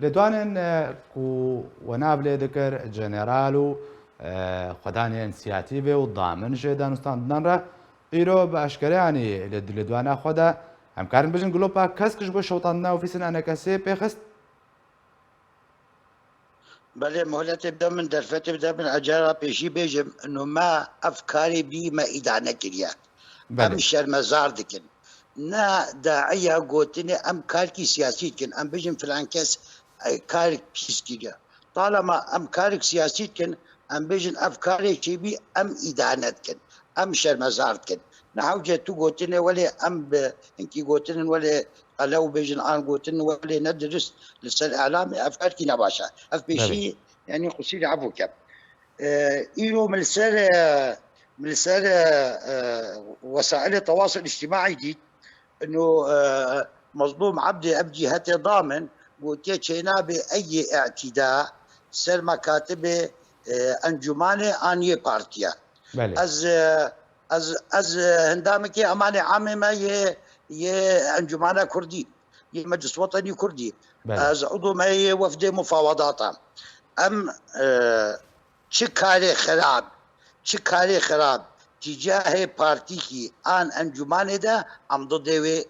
لێدوانێن و وەناب لێ دەکرد جەنێرال و خۆدانیان سیاتی بێ و دامن ژێ دانوستاندنانڕە ئیرۆ بە ئەشکەرانی لە دوانە خۆدا ئەمکارن بژن گلۆپا کەسکش بۆ شەوتاندنا ئۆفیسن ئەنەکەسێ پێخست بله مهلت بدم من درفت بدم من اجارة پیشی بیجم انه ما افکاری بی ما ادانه کریه ام شرمزار دکن نا داعیه گوتنه ام کارکی سیاسی کن ام بیجم فلان کس کارک پیس کریه طالما ام کارک سیاسی کن ام بیجن افکاری چی بی ام ادانت کن ام شرمزار کن نحوجه تو گوتنه ولی ام انکی گوتنه ولی لو بيجن عن قوتن ولا ندرس لسه الاعلام افكار كي نباشا اف بشي يعني قصير عفو كم ايرو من سر وسائل التواصل الاجتماعي دي انه مظلوم عبد جهته ضامن قلت شينا باي اعتداء سر مكاتب انجمانه اني بارتيا از هندامك امانه عامه ما يه انجمانه كردي يه مجلس وطني كردي از عضو ما يه وفد مفاوضات ام چه خراب تجاه بارتي كي ان انجمانه ده ام ضد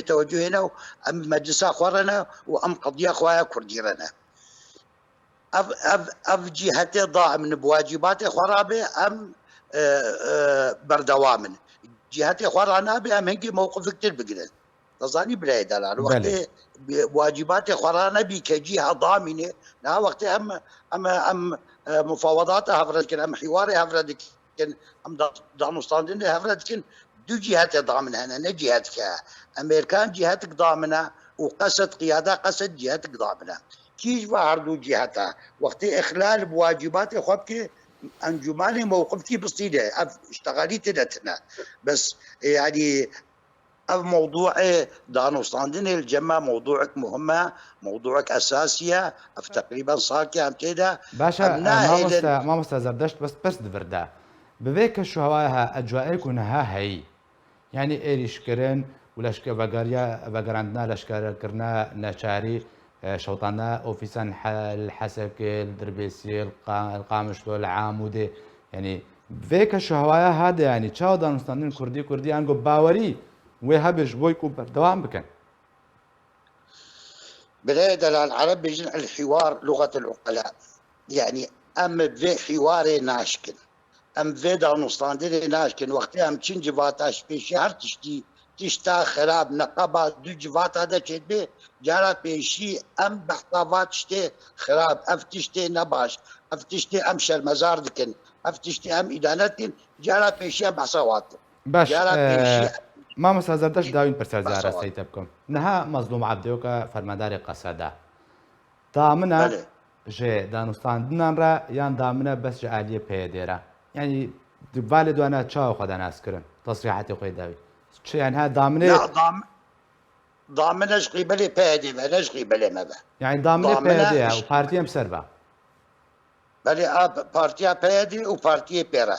توجهنا ام مجلس اخوارنا وام قضيه اخويا كرديرنا اف جهته ضاع من بواجبات خرابه ام بردوامن جهات خورانا بهم هنگی موقف كتير بقدر تظاني بلا دلال وقت واجبات خورانا بي كجهه ضامنه لا وقت ام مفاوضات هفرد ام حوار هفرد ام دانستاندن هفرد دو جهات ضامنه انا جهتك امريكان جهتك ضامنه وقصد قياده قصد جهتك ضامنه كيف دو جهتها وقت اخلال بواجبات خوبك انجماني موقفتي بسيطه اشتغالي تدتنا بس يعني موضوع دانوستاندن الجمع موضوعك مهمه موضوعك اساسيه تقريبا صاكي ام كده باشا ما مستزردشت بس دبردا ببيك شو هواها اجواءك ونها هي يعني ايريش كرن ولشك بقاريا بقراندنا لشكر كرنا نشاري شوطانا اوفيسان الحسب الدربيسي القامش العامودي يعني فيك الشهوايا هذا يعني تشاو دانستاندن كردي انغو باوري وهابش بويكو دوام بكن بلاد العرب بيجن الحوار لغه العقلاء يعني ام في حوار ناشكن ام في دانستاندن ناشكن وقتها ام تشنجي باتاش بيشي هر تشتا خراب نقابه دو جوات هذا چه جارا پیشی ام بحثاوات شته خراب افتشته نباش افتشته ام شرمزار دکن افتشته ام ادانت دکن جارا پیشی ام بحثاوات باش ما مسازردش داوين برسالزارة سيتبكم نها مظلوم عبديوكا فرمداري قصدا دامنا جي دانستان دنان را يان دامنا بس جي آلية بيديرا يعني والد وانا تشاو خدا ناس كرن تصريحاتي قيداوي يعني ها دامنه لا ضامنش قبلي بادي ما نش قبلي ما به يعني ضامنه بادي وبارتي مسربا بلي بارتيا بادي وبارتي بيرا